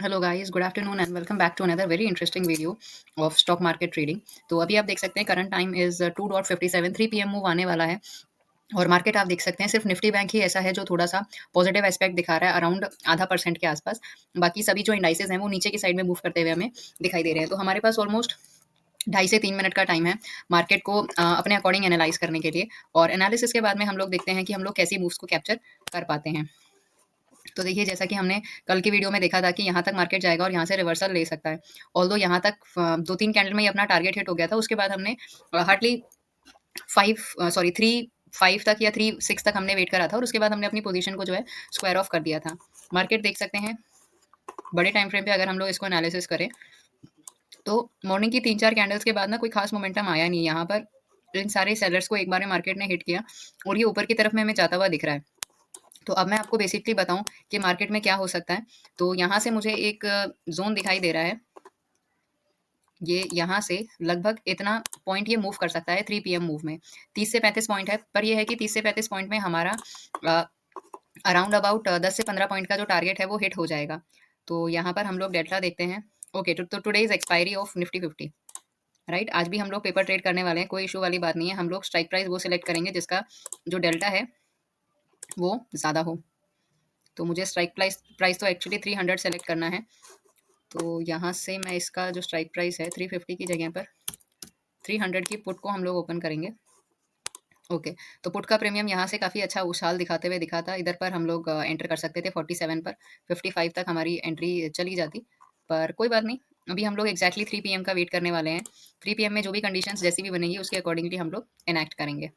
Hello guys, good afternoon and welcome back to another very interesting video of stock market trading. तो अभी आप देख सकते हैं current time is 2:57 3 PM move आने वाला है और मार्केट आप देख सकते हैं सिर्फ निफ्टी बैंक ही ऐसा है जो थोड़ा-सा पॉजिटिव एस्पेक्ट दिखा रहा है अराउंड आधा परसेंट के आसपास। बाकी सभी जो इंडाइसेस हैं वो नीचे की साइड में मूव करते हुए हमें दिखाई दे रहे हैं। तो हमारे पास ऑलमोस्ट ढाई से 3 मिनट का टाइम है मार्केट को अपने अकॉर्डिंग एनालाइज़ करने के लिए और एनालिसिस के बाद में हम लोग देखते हैं कि हम लोग कैसी मूव्स को कैप्चर कर पाते हैं। तो देखिए जैसा कि हमने कल की वीडियो में देखा था कि यहाँ तक मार्केट जाएगा और यहाँ से रिवर्सल ले सकता है। ऑल्दो यहाँ तक 2-3 कैंडल में ही अपना टारगेट हिट हो गया था। उसके बाद हमने हार्डली 3 5 तक या 3 6 तक हमने वेट करा था और उसके बाद हमने अपनी पोजीशन को जो है स्क्वायर ऑफ कर दिया था। मार्केट देख सकते हैं बड़े टाइम फ्रेम पे अगर हम लोग इसको एनालिसिस करें तो मॉर्निंग की 3-4 कैंडल्स के बाद ना कोई खास मोमेंटम आया नहीं। यहाँ पर इन सारे सेलर्स को एक बार में मार्केट ने हिट किया और ये ऊपर की तरफ में हमें जाता हुआ दिख रहा है। तो अब मैं आपको बेसिकली बताऊँ कि मार्केट में क्या हो सकता है। तो यहाँ से मुझे एक ज़ोन दिखाई दे रहा है। ये यहाँ से लगभग इतना पॉइंट ये मूव कर सकता है 3 पीएम मूव में। 30 से 35 पॉइंट है, पर ये है कि 30 से 35 पॉइंट में हमारा अ, अराउंड अबाउट 10 से 15 पॉइंट का जो टारगेट है वो हिट हो जाएगा। तो यहाँ पर हम लोग डेल्टा देखते हैं। ओके, तो today is expiry of Nifty 50, right? आज भी हम लोग पेपर ट्रेड करने वाले हैं, कोई इश्यू वाली बात नहीं है। हम लोग स्ट्राइक प्राइस वो सिलेक्ट करेंगे जिसका जो डेल्टा है वो ज़्यादा हो। तो मुझे स्ट्राइक प्राइस प्राइस तो एक्चुअली 300 सेलेक्ट करना है। तो यहाँ से मैं इसका जो स्ट्राइक प्राइस है 350 की जगह पर 300 की पुट को हम लोग ओपन करेंगे। ओके, तो पुट का प्रीमियम यहाँ से काफ़ी अच्छा उछाल दिखाते हुए दिखा था। इधर पर हम लोग एंटर कर सकते थे 47 पर, 55 तक हमारी एंट्री चली जाती, पर कोई बात नहीं। अभी हम लोग एक्जैक्टली 3 पीएम का वेट करने वाले हैं। 3 पीएम में जो भी कंडीशंस जैसी भी बनेगी उसके अकॉर्डिंगली हम लोग एनैक्ट करेंगे।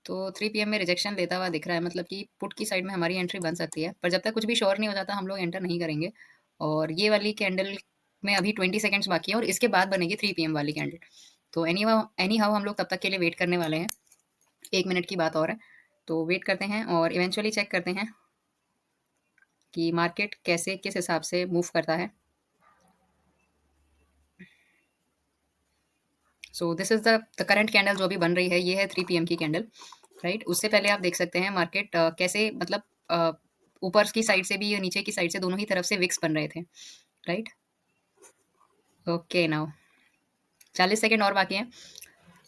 तो 3 पीएम में रिजेक्शन लेता हुआ दिख रहा है, मतलब कि पुट की साइड में हमारी एंट्री बन सकती है, पर जब तक कुछ भी श्योर नहीं हो जाता हम लोग एंटर नहीं करेंगे। और ये वाली कैंडल में अभी 20 सेकंड्स बाकी है और इसके बाद बनेगी 3 पीएम वाली कैंडल। तो एनी हाउ हम लोग तब तक के लिए वेट करने वाले हैं। 1 मिनट की बात और है, तो वेट करते हैं और इवेंचुअली चेक करते हैं कि मार्केट कैसे किस हिसाब से मूव करता है। So this is the current candle जो अभी बन रही है, ये है 3 पीएम की कैंडल, राइट? उससे पहले आप देख सकते हैं मार्केट कैसे मतलब अ, ऊपर की साइड से भी या नीचे की साइड से दोनों ही तरफ से विक्स बन रहे थे, राइट? ओके, नाउ 40 सेकंड और बाकी हैं।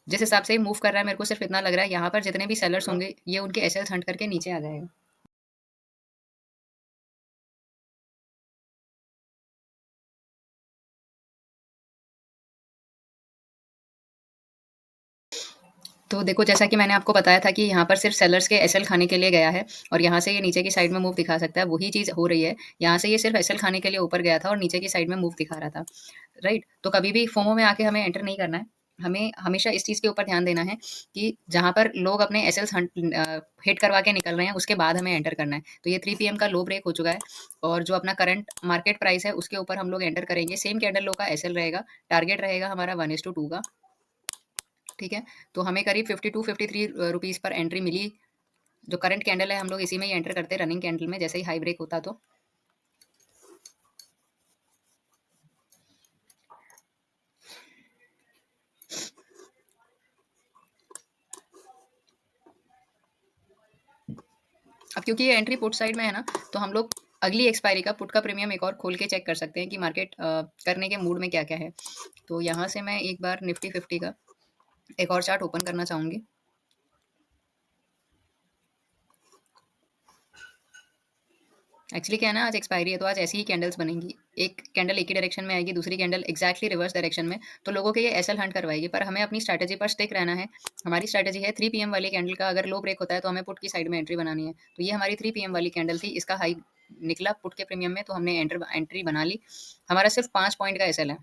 जिस हिसाब से मूव कर रहा है मेरे को सिर्फ इतना लग रहा है यहाँ पर जितने भी सेलर्स होंगे ये उनके एसएल्स हंट करके नीचे आ जाएगा। तो देखो जैसा कि मैंने आपको बताया था कि यहाँ पर सिर्फ सेलर्स के एसएल खाने के लिए गया है और यहाँ से ये नीचे की साइड में मूव दिखा सकता है, वही चीज़ हो रही है। यहाँ से ये सिर्फ एसएल खाने के लिए ऊपर गया था और नीचे की साइड में मूव दिखा रहा था, राइट? तो कभी भी फोमो में आके हमें एंटर नहीं करना है। हमें हमेशा इस चीज़ के ऊपर ध्यान देना है कि जहाँ पर लोग अपने एसएल्स हिट करवा के निकल रहे हैं उसके बाद हमें एंटर करना है। तो ये 3 पीएम का लो ब्रेक हो चुका है और जो अपना करंट मार्केट प्राइस है उसके ऊपर हम लोग एंटर करेंगे। सेम कैंडल लो का एसएल रहेगा, टारगेट रहेगा हमारा 1:2 का। ठीक है, तो हमें करीब 52-53 रुपीज़ पर एंट्री मिली। जो करंट कैंडल है हम लोग इसी में ही एंटर करते हैं रनिंग कैंडल में, जैसे ही हाई ब्रेक होता तो। अब क्योंकि ये एंट्री पुट साइड में है ना, तो हम लोग अगली एक्सपायरी का पुट का प्रीमियम एक और खोल के चेक कर सकते हैं कि मार्केट करने के मूड में क्या क्या है। तो यहाँ से मैं एक बार निफ्टी 50 का एक और चार्ट ओपन करना चाहूँगी। एक्चुअली क्या है ना, आज एक्सपायरी है तो आज ऐसी ही कैंडल्स बनेंगी। एक कैंडल एक ही डायरेक्शन में आएगी, दूसरी कैंडल एग्जैक्टली रिवर्स डायरेक्शन में, तो लोगों के ये एसएल हंट करवाएगी, पर हमें अपनी स्ट्रैटेजी पर स्टिक रहना है। हमारी स्ट्रैटेजी है 3 पीएम वाली कैंडल का अगर लो ब्रेक होता है तो हमें पुट की साइड में एंट्री बनानी है। तो ये हमारी 3 पीएम वाली कैंडल थी, इसका हाई निकला पुट के प्रीमियम में तो हमने एंट्री बना ली। हमारा सिर्फ 5 पॉइंट का एसएल है,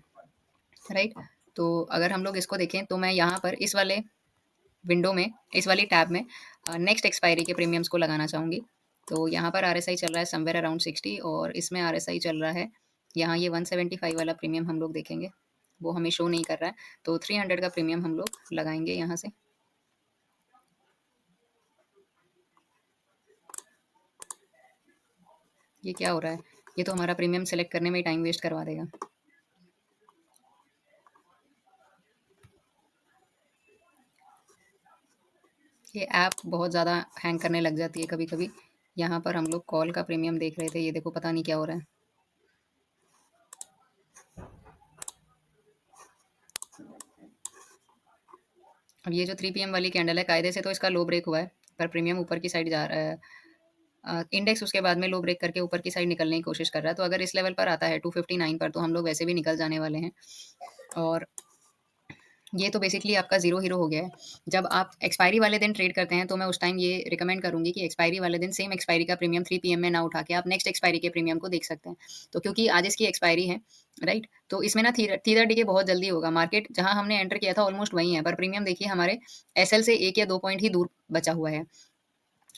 राइट? तो अगर हम लोग इसको देखें तो मैं यहाँ पर इस वाले विंडो में, इस वाली टैब में नेक्स्ट एक्सपायरी के प्रीमियम्स को लगाना चाहूँगी। तो यहाँ पर आरएसआई चल रहा है समवेयर अराउंड 60 और इसमें आरएसआई चल रहा है, यहाँ ये 175 वाला प्रीमियम हम लोग देखेंगे, वो हमें शो नहीं कर रहा है। तो 300 का प्रीमियम हम लोग लगाएंगे यहाँ से। ये क्या हो रहा है? ये तो हमारा प्रीमियम सेलेक्ट करने में ही टाइम वेस्ट करवा देगा। ये ऐप बहुत ज़्यादा हैंग करने लग जाती है कभी-कभी। यहाँ पर हम लोग कॉल का प्रीमियम देख रहे थे, ये देखो पता नहीं क्या हो रहा है। अब ये जो 3 पीएम वाली कैंडल है, कायदे से तो इसका लो ब्रेक हुआ है, पर प्रीमियम ऊपर की साइड जा रहा है। इंडेक्स उसके बाद में लो ब्रेक करके ऊपर की साइड निकलने की कोशिश कर रहा है, तो अगर इस लेवल पर आता है 259 पर, तो हम लोग वैसे भी निकल जाने वाले हैं। और ये तो बेसिकली आपका ज़ीरो हीरो हो गया है। जब आप एक्सपायरी वाले दिन ट्रेड करते हैं, तो मैं उस टाइम ये रिकमेंड करूँगी कि एक्सपायरी वाले दिन सेम एक्सपायरी का प्रीमियम 3 पीएम में ना उठा के आप नेक्स्ट एक्सपायरी के प्रीमियम को देख सकते हैं। तो क्योंकि आज इसकी एक्सपायरी है, राइट? तो इसमें ना थीटा डीके बहुत जल्दी होगा। मार्केट जहाँ हमने एंटर किया था ऑलमोस्ट वहीं है, पर प्रीमियम देखिए हमारे एसएल से 1 या 2 पॉइंट ही दूर बचा हुआ है।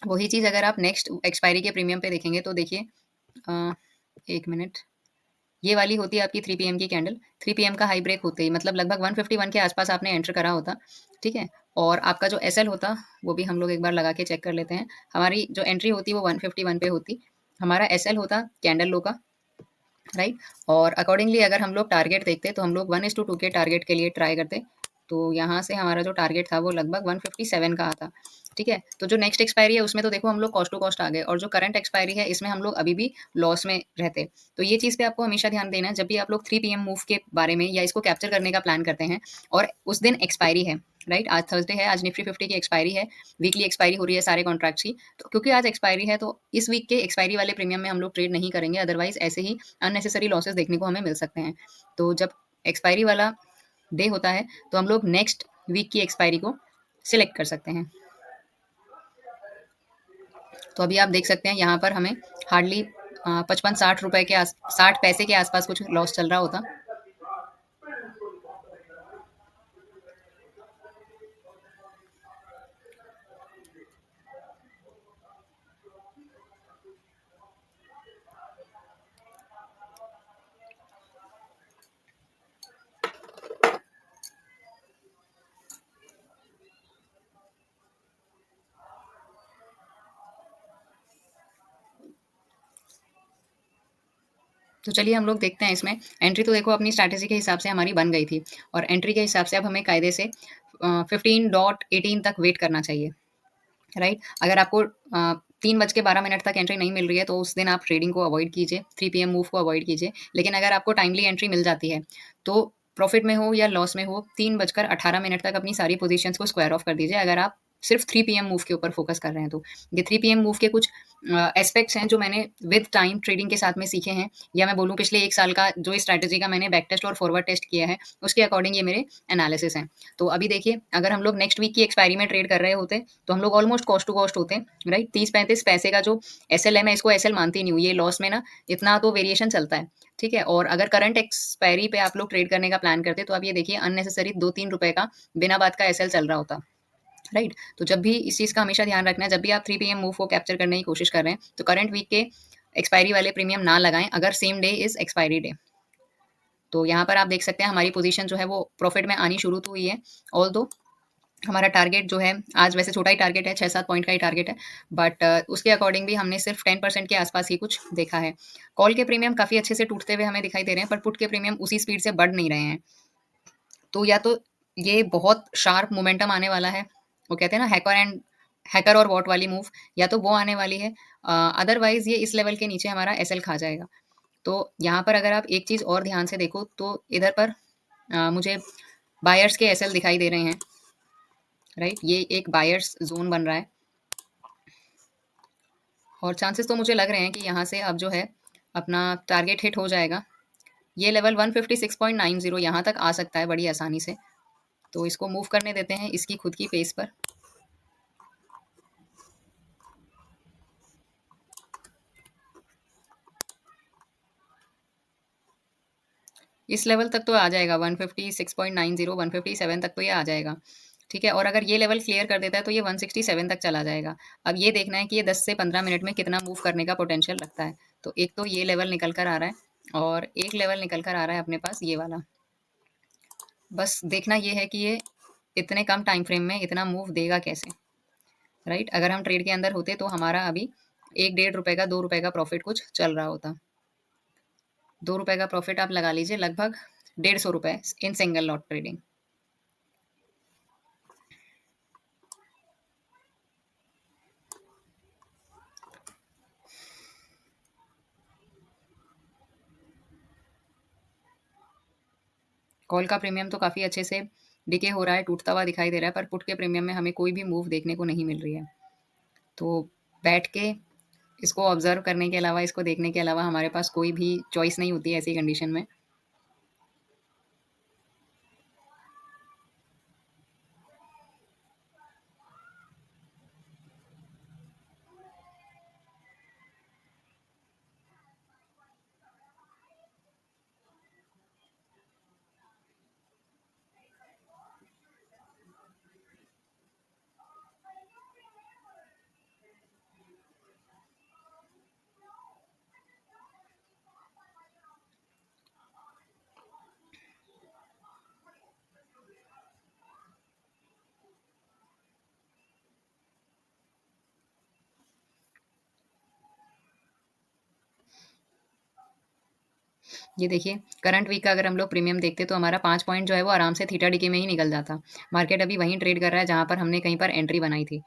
वही चीज़ अगर आप नेक्स्ट एक्सपायरी के प्रीमियम पे देखेंगे तो देखिए, 1 मिनट, ये वाली होती है आपकी 3 पीएम की कैंडल। 3 पीएम का हाई ब्रेक होते ही मतलब लगभग 151 के आसपास आपने एंटर करा होता, ठीक है? और आपका जो एसएल होता, वो भी हम लोग एक बार लगा के चेक कर लेते हैं। हमारी जो एंट्री होती वो 151 पे होती। हमारा एसएल होता कैंडल लो का, राइट? और अकॉर्डिंगली अगर हम लोग टारगेट देखते तो हम लोग 1:2 के टारगेट के लिए ट्राई करते। तो यहाँ से हमारा जो टारगेट था वो लगभग 157 का आता, ठीक है? तो जो नेक्स्ट एक्सपायरी है उसमें तो देखो हम लोग कॉस्ट टू कॉस्ट आ गए, और जो करंट एक्सपायरी है इसमें हम लोग अभी भी लॉस में रहते। तो ये चीज़ पे आपको हमेशा ध्यान देना है जब भी आप लोग 3 पीएम मूव के बारे में या इसको कैप्चर करने का प्लान करते हैं, और उस दिन एक्सपायरी है, राइट? आज थर्सडे है, आज निफ्टी 50 की एक्सपायरी है, वीकली एक्सपायरी हो रही है सारे कॉन्ट्रैक्ट्स की। तो क्योंकि आज एक्सपायरी है, तो इस वीक के एक्सपायरी वाले प्रीमियम में हम लोग ट्रेड नहीं करेंगे, अदरवाइज़ ऐसे ही अननेसेसरी लॉसेस देखने को हमें मिल सकते हैं। तो जब एक्सपायरी वाला डे होता है, तो हम लोग नेक्स्ट वीक की एक्सपायरी को सिलेक्ट कर सकते हैं। तो अभी आप देख सकते हैं यहाँ पर हमें हार्डली 55-60 रुपए के 60 पैसे के आसपास कुछ लॉस चल रहा होता। तो चलिए हम लोग देखते हैं इसमें। एंट्री तो देखो अपनी स्ट्रैटेजी के हिसाब से हमारी बन गई थी, और एंट्री के हिसाब से अब हमें कायदे से 15.18 तक वेट करना चाहिए, राइट? अगर आपको 3:12 तक एंट्री नहीं मिल रही है, तो उस दिन आप ट्रेडिंग को अवॉइड कीजिए, 3 पीएम मूव को अवॉइड कीजिए। लेकिन अगर आपको टाइमली एंट्री मिल जाती है, तो प्रॉफिट में हो या लॉस में हो, 3:18 तक अपनी सारी पोजीशंस को स्क्वायर ऑफ कर दीजिए, अगर आप सिर्फ 3 पीएम मूव के ऊपर फोकस कर रहे हैं तो। ये 3 पीएम मूव के कुछ एस्पेक्ट्स हैं जो मैंने विद टाइम ट्रेडिंग के साथ में सीखे हैं, या मैं बोलूँ पिछले 1 साल का जो इस स्ट्रैटेजी का मैंने बैक टेस्ट और फॉरवर्ड टेस्ट किया है, उसके अकॉर्डिंग ये मेरे एनालिसिस हैं। तो अभी देखिए, अगर हम लोग नेक्स्ट वीक की एक्सपायरी में ट्रेड कर रहे होते, तो हम लोग ऑलमोस्ट कॉस्ट टू कॉस्ट होते, राइट? 30-35 पैसे का जो एसएल है, मैं इसको एसएल मानती नहीं हूँ, ये लॉस में ना इतना तो वेरिएशन चलता है, ठीक है? और अगर करंट एक्सपायरी पे आप लोग ट्रेड करने का प्लान करते, तो आप ये देखिए अननेसेसरी 2-3 रुपए का बिना बात का एसएल चल रहा होता, राइट? तो जब भी इस चीज़ का हमेशा ध्यान रखना है, जब भी आप 3 पीएम मूव को कैप्चर करने की कोशिश कर रहे हैं, तो करंट वीक के एक्सपायरी वाले प्रीमियम ना लगाएं, अगर same day is expiry day. तो यहाँ पर आप देख सकते हैं हमारी पोजीशन जो है वो प्रॉफिट में आनी शुरू तो हुई है, ऑल्दो हमारा टारगेट जो है आज वैसे छोटा ही टारगेट है, 6-7 पॉइंट का ही टारगेट है, बट उसके अकॉर्डिंग भी हमने सिर्फ 10% के आसपास ही कुछ देखा है। कॉल के प्रीमियम काफ़ी अच्छे से टूटते हुए हमें दिखाई दे रहे हैं, पर पुट के प्रीमियम उसी स्पीड से बढ़ नहीं रहे हैं। तो या तो ये बहुत शार्प मोमेंटम आने वाला है, वो कहते हैं ना हैकर और वॉट वाली मूव, या तो वो आने वाली है, अदरवाइज़ ये इस लेवल के नीचे हमारा एसएल खा जाएगा। तो यहाँ पर अगर आप एक चीज़ और ध्यान से देखो, तो इधर पर मुझे बायर्स के एसएल दिखाई दे रहे हैं, राइट? ये एक बायर्स ज़ोन बन रहा है, और चांसेस तो मुझे लग रहे हैं कि यहाँ से अब जो है अपना टारगेट हिट हो जाएगा। ये लेवल 156.90 यहाँ तक आ सकता है बड़ी आसानी से। तो इसको मूव करने देते हैं इसकी खुद की पेस पर। इस लेवल तक तो आ जाएगा, 156.90, 157 तक तो ये आ जाएगा, ठीक है? और अगर ये लेवल क्लियर कर देता है, तो ये 167 तक चला जाएगा। अब ये देखना है कि ये 10 से 15 मिनट में कितना मूव करने का पोटेंशियल रखता है। तो एक तो ये लेवल निकल कर आ रहा है, और एक लेवल निकल कर आ रहा है अपने पास ये वाला। बस देखना ये है कि ये इतने कम टाइम फ्रेम में इतना मूव देगा कैसे, राइट? अगर हम ट्रेड के अंदर होते, तो हमारा अभी 1-1.5 रुपए का, 2 रुपए का प्रॉफिट कुछ चल रहा होता। 2 रुपए का प्रॉफिट आप लगा लीजिए, लगभग 150 रुपए in single lot trading. Call का प्रीमियम तो काफ़ी अच्छे से डिके हो रहा है, टूटता हुआ दिखाई दे रहा है, पर पुट के प्रीमियम में हमें कोई भी मूव देखने को नहीं मिल रही है। तो बैठ के इसको ऑब्ज़र्व करने के अलावा, इसको देखने के अलावा हमारे पास कोई भी चॉइस नहीं होती है ऐसी कंडीशन में। ये देखिए, करंट वीक का अगर हम लोग प्रीमियम देखते तो हमारा 5 पॉइंट जो है वो आराम से थीटा डिके में ही निकल जाता। मार्केट अभी वहीं ट्रेड कर रहा है जहाँ पर हमने कहीं पर एंट्री बनाई थी,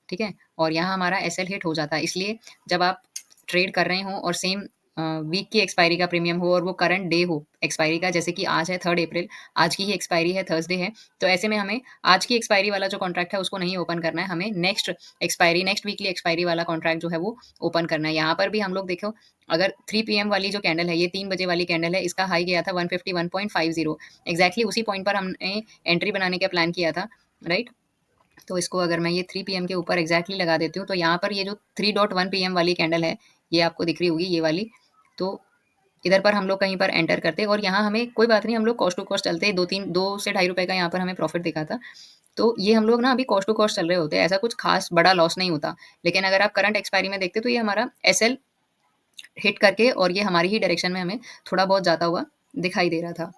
ठीक है? और यहाँ हमारा एसएल हिट हो जाता है। इसलिए जब आप ट्रेड कर रहे हों और सेम वीक की एक्सपायरी का प्रीमियम हो और वो करंट डे हो एक्सपायरी का, जैसे कि आज है 3 अप्रैल, आज की ही एक्सपायरी है, थर्सडे है, तो ऐसे में हमें आज की एक्सपायरी वाला जो कॉन्ट्रैक्ट है उसको नहीं ओपन करना है, हमें नेक्स्ट वीकली एक्सपायरी वाला कॉन्ट्रैक्ट जो है वो ओपन करना है। यहाँ पर भी हम लोग देखो, अगर 3 पीएम वाली जो कैंडल है, ये 3 बजे वाली कैंडल है, इसका हाई गया था 151.50, एग्जैक्टली उसी पॉइंट पर हमने एंट्री बनाने का प्लान किया था, राइट? तो इसको अगर मैं ये 3 पीएम के ऊपर एग्जैक्टली लगा देती हूँ, तो यहाँ पर ये जो 3.1 पीएम वाली कैंडल है, ये आपको दिख रही होगी, ये वाली। तो इधर पर हम लोग कहीं पर एंटर करते और यहाँ हमें कोई बात नहीं, हम लोग कॉस्ट टू कॉस्ट चलते, 2 से ₹2.5 का यहाँ पर हमें प्रॉफिट दिखा था। तो ये हम लोग ना अभी कॉस्ट टू कॉस्ट चल रहे होते हैं, ऐसा कुछ खास बड़ा लॉस नहीं होता। लेकिन अगर आप करंट एक्सपायरी में देखते तो ये हमारा एसएल हिट करके और ये हमारी ही डायरेक्शन में हमें थोड़ा बहुत जाता हुआ दिखाई दे रहा था।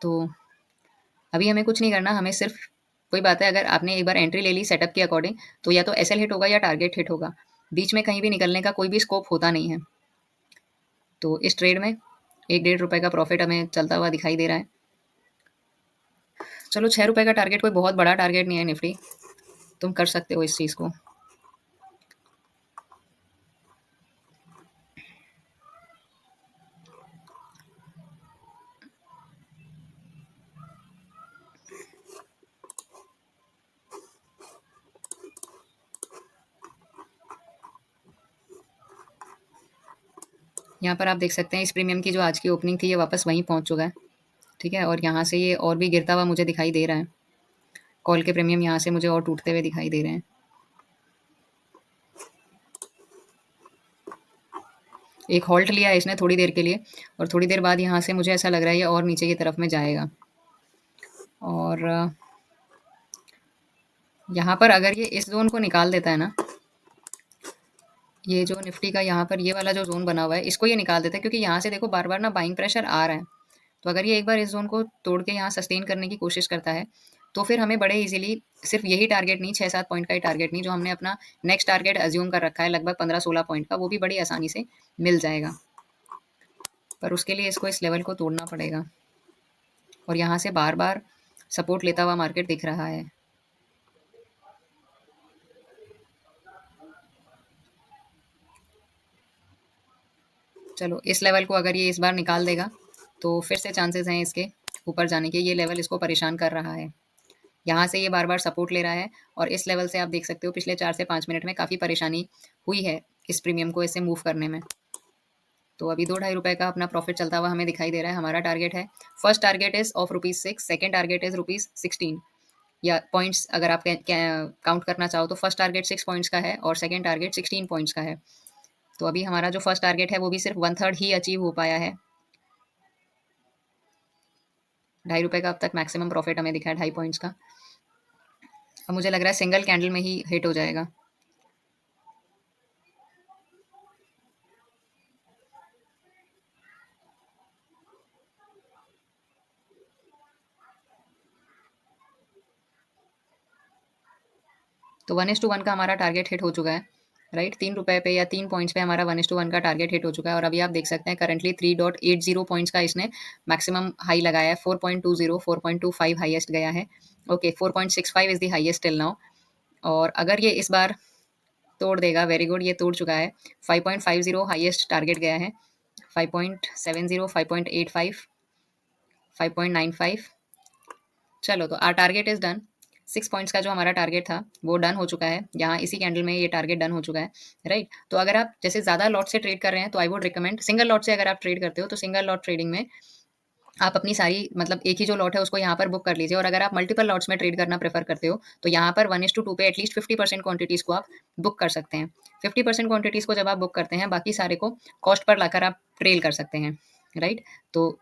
तो अभी हमें कुछ नहीं करना, हमें सिर्फ वही बात है, अगर आपने एक बार एंट्री ले ली सेटअप के अकॉर्डिंग, तो या तो एसएल हिट होगा या टारगेट हिट होगा। बीच में कहीं भी निकलने का कोई भी स्कोप होता नहीं है। तो इस ट्रेड में 1 डेढ़ रुपए का प्रॉफिट हमें चलता हुआ दिखाई दे रहा है। चलो, ₹6 का टारगेट कोई बहुत बड़ा टारगेट नहीं है निफ्टी, तुम कर सकते हो इस चीज़ को। यहाँ पर आप देख सकते हैं इस प्रीमियम की जो आज की ओपनिंग थी, ये वापस वहीं पहुँच चुका है, ठीक है? और यहाँ से ये और भी गिरता हुआ मुझे दिखाई दे रहा है। कॉल के प्रीमियम यहाँ से मुझे और टूटते हुए दिखाई दे रहे हैं। एक हॉल्ट लिया है इसने थोड़ी देर के लिए, और थोड़ी देर बाद यहाँ से मुझे ऐसा लग रहा है ये और नीचे की तरफ में जाएगा। और यहाँ पर अगर ये इस ज़ोन को निकाल देता है ना, ये जो निफ्टी का यहाँ पर ये वाला जो ज़ोन बना हुआ है, इसको ये निकाल देता है, क्योंकि यहाँ से देखो बार-बार ना बाइंग प्रेशर आ रहा है। तो अगर ये एक बार इस ज़ोन को तोड़ के यहाँ सस्टेन करने की कोशिश करता है, तो फिर हमें बड़े ईज़िली सिर्फ़ यही टारगेट नहीं, 6-7 पॉइंट का ही टारगेट नहीं, जो हमने अपना नेक्स्ट टारगेट अज़्यूम कर रखा है लगभग 15-16 पॉइंट का, वो भी बड़ी आसानी से मिल जाएगा। पर उसके लिए इसको इस लेवल को तोड़ना पड़ेगा, और यहाँ से बार-बार सपोर्ट लेता हुआ मार्केट दिख रहा है। चलो, इस लेवल को अगर ये इस बार निकाल देगा, तो फिर से चांसेस हैं इसके ऊपर जाने के। ये लेवल इसको परेशान कर रहा है। यहाँ से ये बार-बार सपोर्ट ले रहा है, और इस लेवल से आप देख सकते हो पिछले 4 से 5 मिनट में काफ़ी परेशानी हुई है इस प्रीमियम को इससे मूव करने में। तो अभी 2 ढाई रुपए का अपना प्रॉफिट चलता हुआ हमें दिखाई दे रहा है। हमारा टारगेट है, first target is of ₹6, second target is ₹16, या पॉइंट्स अगर आप काउंट करना चाहो तो फर्स्ट टारगेट 6 पॉइंट्स का है और सेकंड टारगेट 16 पॉइंट्स का है। तो अभी हमारा जो फर्स्ट टारगेट है वो भी सिर्फ 1/3 ही अचीव हो पाया है। ₹2.5 का अब तक मैक्सिमम प्रॉफिट हमें दिखा है 2.5 पॉइंट्स का। अब मुझे लग रहा है सिंगल कैंडल में ही हिट हो जाएगा। तो 1:1 का हमारा टारगेट हिट हो चुका है, राइट? ₹3 पे या 3 पॉइंट्स पे हमारा 1:1 का टारगेट हिट हो चुका है, और अभी आप देख सकते हैं करंटली 3.80 पॉइंट्स का इसने मैक्सिमम हाई लगाया है। 4.20, 4.25 हाईएस्ट गया है। Okay, 4.65 is the highest till now. और अगर ये इस बार तोड़ देगा, वेरी गुड, ये तोड़ चुका है। 5.50 हाईएस्ट टारगेट गया है। 5.70, 5.85, 5.95, चलो तो our target is done. 6 points का जो हमारा टारगेट था, वो डन हो चुका है। यहाँ इसी कैंडल में ये टारगेट डन हो चुका है, राइट? तो अगर आप जैसे ज़्यादा लॉट से ट्रेड कर रहे हैं, तो I would recommend single lot से अगर आप ट्रेड करते हो, तो सिंगल लॉट ट्रेडिंग में आप अपनी सारी मतलब एक ही जो लॉट है उसको यहाँ पर बुक कर लीजिए और अगर आप मल्टीपल लॉट्स में ट्रेड करना प्रेफर करते हो तो यहाँ पर 1:2 पे एटलीस्ट 50% क्वांटिटीज़ को आप बुक कर सकते हैं। 50% क्वांटिटीज़ को जब आप बुक करते हैं बाकी सारे को कॉस्ट पर लाकर आप ट्रेल कर सकते हैं, राइट? तो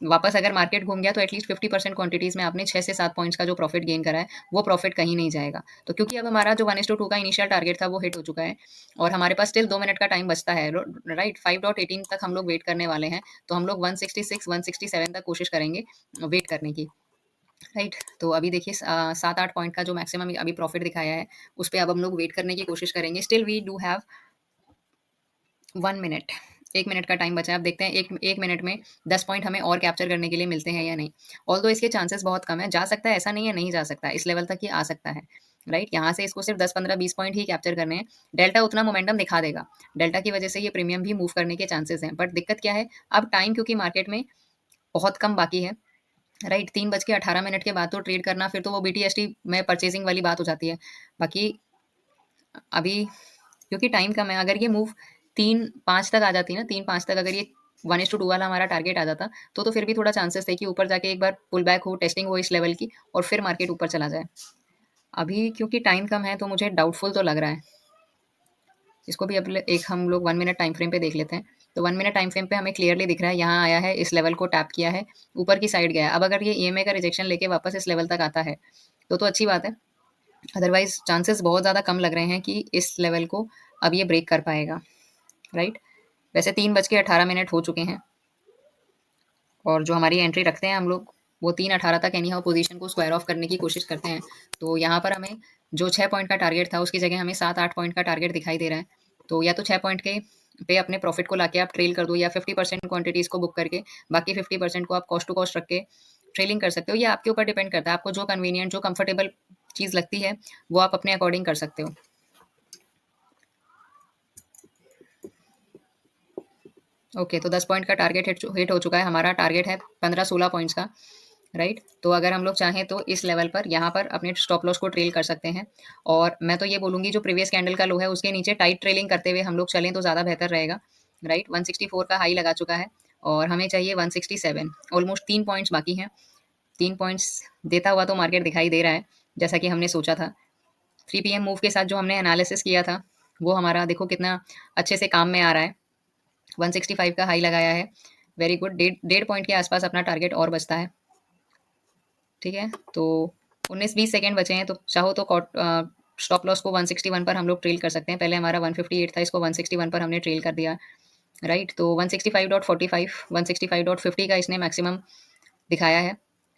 वापस अगर मार्केट घूम गया तो एटलीस्ट 50% क्वांटिटीज़ में आपने 6 से 7 पॉइंट्स का जो प्रॉफिट गेन करा है, वो प्रॉफिट कहीं नहीं जाएगा। तो क्योंकि अब हमारा जो 1:2 का इनिशियल टारगेट था वो हिट हो चुका है और हमारे पास स्टिल 2 मिनट का टाइम बचता है, राइट? 5.18 तक हम लोग वेट करने वाले हैं, तो हम लोग 166, 167 तक कोशिश करेंगे वेट करने की, राइट? तो अभी देखिए 7-8 पॉइंट का जो मैक्सिमम अभी प्रॉफिट दिखाया है, उस पे अब हम लोग वेट करने की कोशिश करेंगे। Still we do have 1 minute, 1 minute का टाइम बचा है। अब देखते हैं 1 मिनट में 10 पॉइंट हमें और कैप्चर करने के लिए मिलते हैं या नहीं। ऑल्दो इसके चांसेस बहुत कम है, जा सकता है ऐसा नहीं है नहीं जा सकता, इस लेवल तक ये आ सकता है, राइट? यहाँ से इसको सिर्फ 10, 15, 20 पॉइंट ही कैप्चर करने हैं। डेल्टा उतना मोमेंटम दिखा देगा, डेल्टा की वजह से ये प्रीमियम भी मूव करने के चांसेस हैं। बट दिक्कत क्या है, अब टाइम क्योंकि मार्केट में बहुत कम बाकी है, राइट? 3:18 के बाद तो ट्रेड करना फिर तो वो बीटीएसटी में परचेजिंग वाली बात हो जाती है। बाकी अभी क्योंकि टाइम कम है, अगर ये मूव 3-5 तक आ जाती ना, 3-5 तक अगर ये 1:2 वाला हमारा टारगेट आ जाता, तो फिर भी थोड़ा चांसेस थे कि ऊपर जाके एक बार पुल बैक हो, टेस्टिंग हो इस लेवल की और फिर मार्केट ऊपर चला जाए। अभी क्योंकि टाइम कम है, तो मुझे डाउटफुल तो लग रहा है। इसको भी अब एक हम लोग 1 मिनट टाइम फ्रेम पे देख लेते हैं। तो 1 मिनट टाइम फ्रेम पे हमें क्लियरली दिख रहा है, यहाँ आया है, इस लेवल को टैप किया है, ऊपर की साइड गया है। अब अगर ये ईएमए का रिजेक्शन लेके वापस इस लेवल तक आता है, तो अच्छी बात है। अदरवाइज़ चांसेस बहुत ज़्यादा कम लग रहे हैं कि इस लेवल को अब ये ब्रेक कर पाएगा, राइट? वैसे 3:18 हो चुके हैं और जो हमारी एंट्री रखते हैं हम लोग, वो 3:18 तक एनी हाउ पोजीशन को स्क्वायर ऑफ करने की कोशिश करते हैं। तो यहाँ पर हमें जो 6 पॉइंट का टारगेट था, उसकी जगह हमें 7-8 पॉइंट का टारगेट दिखाई दे रहा है। तो या तो 6 पॉइंट के पे अपने प्रॉफिट को लाके आप ट्रेल कर दो या 50% क्वांटिटीज़ को बुक करके बाकी 50% को आप कॉस्ट टू कॉस्ट रख के ट्रेलिंग कर सकते हो। ये आपके ऊपर डिपेंड करता है, आपको जो कन्वीनिएंट, जो कंफर्टेबल चीज़ लगती है, वो आप अपने अकॉर्डिंग कर सकते हो। ओके, तो 10 पॉइंट का टारगेट हिट हो चुका है। हमारा टारगेट है 15-16 पॉइंट्स का, राइट? तो अगर हम लोग चाहें तो इस लेवल पर यहाँ पर अपने स्टॉप लॉस को ट्रेल कर सकते हैं और मैं तो ये बोलूँगी जो प्रीवियस कैंडल का लो है उसके नीचे टाइट ट्रेलिंग करते हुए हम लोग चलें तो ज़्यादा बेहतर रहेगा, राइट? 164 का हाई लगा चुका है और हमें चाहिए 167, ऑलमोस्ट 3 पॉइंट्स बाकी हैं। 3 पॉइंट्स देता हुआ तो मार्केट दिखाई दे रहा है, जैसा कि हमने सोचा था। 3 पीएम मूव के साथ जो हमने एनालिसिस किया था, वो हमारा देखो कितना अच्छे से काम में आ रहा है। 165 का हाई लगाया है, वेरी गुड। 1.5 पॉइंट के आसपास अपना टारगेट और बचता है, ठीक है? तो 19-20 सेकंड बचे हैं, तो चाहो तो स्टॉप लॉस को 161 पर हम लोग ट्रेल कर सकते हैं। पहले हमारा 158 था, इसको 161 पर हमने ट्रेल कर दिया, राइट? तो 165.45, 165.50 का इसने मैक्सिमम दिखाया है।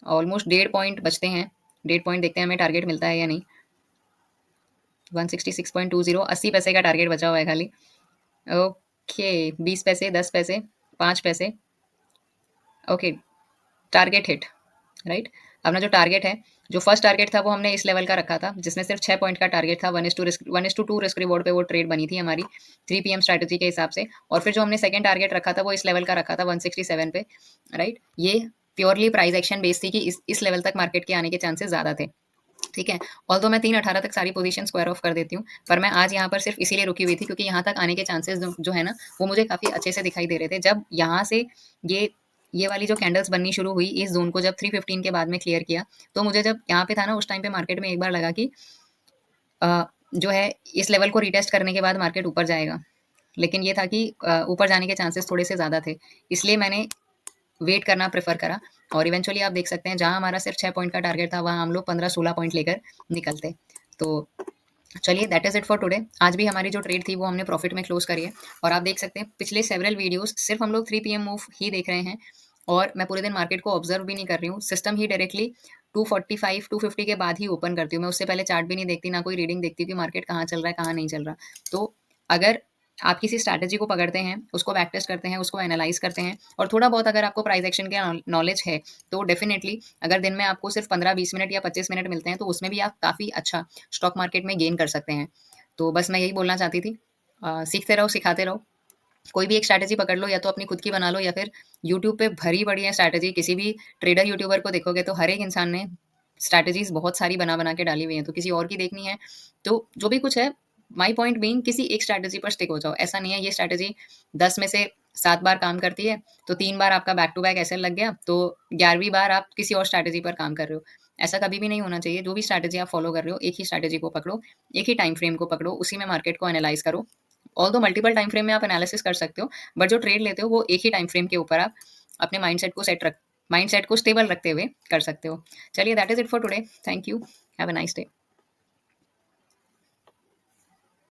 ऑलमोस्ट 1.5 पॉइंट बचते हैं, 1.5 पॉइंट देखते हैं हमें टारगेट मिलता है या नहीं। 166.20, 80 पैसे का टारगेट बचा हुआ है खाली। ओके, 20 पैसे, 10 पैसे, 5 पैसे, ओके, टारगेट हिट, राइट? अपना जो टारगेट है, जो फर्स्ट टारगेट था वो हमने इस लेवल का रखा था, जिसमें सिर्फ 6 पॉइंट का टारगेट था। 1:2 रिस्क रिवॉर्ड पे वो ट्रेड बनी थी हमारी 3 पीएम स्ट्रैटेजी के हिसाब से। और फिर जो हमने सेकंड टारगेट रखा था वो इस लेवल का रखा था 167 पे, राइट? ये प्योरली प्राइस एक्शन बेस्ड थी कि इस लेवल तक मार्केट के आने के चांसेस ज़्यादा थे, ठीक है? ऑल्दो मैं 3:18 तक सारी पोजीशन स्क्वायर ऑफ कर देती हूँ, पर मैं आज यहाँ पर सिर्फ इसीलिए रुकी हुई थी क्योंकि यहाँ तक आने के चांसेस जो है ना, वो मुझे काफ़ी अच्छे से दिखाई दे रहे थे। जब यहाँ से ये ये वाली जो कैंडल्स बननी शुरू हुई, इस ज़ोन को जब 3:15 के बाद में क्लियर किया, तो मुझे जब यहाँ पे था ना, उस टाइम पे मार्केट में एक बार लगा कि जो है इस लेवल को रिटेस्ट करने के बाद मार्केट ऊपर जाएगा। लेकिन ये था कि ऊपर जाने के चांसेस थोड़े से ज़्यादा थे, इसलिए मैंने वेट करना प्रेफ़र करा और इवेंचुअली आप देख सकते हैं जहाँ हमारा सिर्फ 6 पॉइंट का टारगेट था, वहाँ हम लोग 15-16 पॉइंट लेकर निकलते। तो चलिए, that is it for today. आज भी हमारी जो ट्रेड थी वो हमने प्रॉफिट में क्लोज़ करी है और आप देख सकते हैं पिछले सेवरल वीडियोज़ सिर्फ हम लोग 3 पीएम मूव ही देख रहे हैं और मैं पूरे दिन मार्केट को ऑब्ज़र्व भी नहीं कर रही हूँ। सिस्टम ही डायरेक्टली 245, 250 के बाद ही ओपन करती हूँ। मैं उससे पहले चार्ट भी नहीं देखती, ना कोई रीडिंग देखती हूँ कि मार्केट कहाँ चल रहा है, कहाँ नहीं चल रहा। तो अगर आप किसी स्ट्रैटेजी को पकड़ते हैं, उसको बैक टेस्ट करते हैं, उसको एनालाइज़ करते हैं और थोड़ा बहुत अगर आपको प्राइस एक्शन के नॉलेज है, तो डेफ़िनेटली अगर दिन में आपको सिर्फ 15-20 मिनट या 25 मिनट मिलते हैं, तो उसमें भी आप काफ़ी अच्छा स्टॉक मार्केट में गेन कर सकते हैं। तो बस मैं यही बोलना चाहती थी। सीखते रहो, सिखाते रहो। कोई भी एक स्ट्रैटेजी पकड़ लो, या तो अपनी खुद की बना लो, या फिर यूट्यूब पे भरी पड़ी है स्ट्रैटेजी। किसी भी ट्रेडर यूट्यूबर को देखोगे तो हर एक इंसान ने स्ट्रैटेजीज़ बहुत सारी बना-बना के डाली हुई हैं, तो किसी और की देखनी है, तो जो भी कुछ है, माय पॉइंट बीइंग किसी एक स्ट्रैटेजी पर स्टिक हो जाओ। ऐसा नहीं है ये स्ट्रैटेजी 10 में से 7 बार काम करती है, तो 3 बार आपका बैक टू बैक ऐसे लग गया, तो 11वीं बार आप किसी और स्ट्रैटेजी पर काम कर रहे हो। ऐसा कभी भी नहीं होना चाहिए। जो भी स्ट्रैटेजी आप फॉलो कर रहे हो, एक ही स्ट्रैटेजी को पकड़ो, एक ही टाइम फ्रेम को पकड़ो, उसी में मार्केट को एनालाइज़ करो। ऑल्दो मल्टीपल टाइम फ्रेम में आप एनालिसिस कर सकते हो, बट जो ट्रेड लेते हो वो एक ही टाइम फ्रेम के ऊपर आप अपने माइंडसेट को स्टेबल रखते हुए कर सकते हो। चलिए, that is it for today. Thank you. Have a nice day.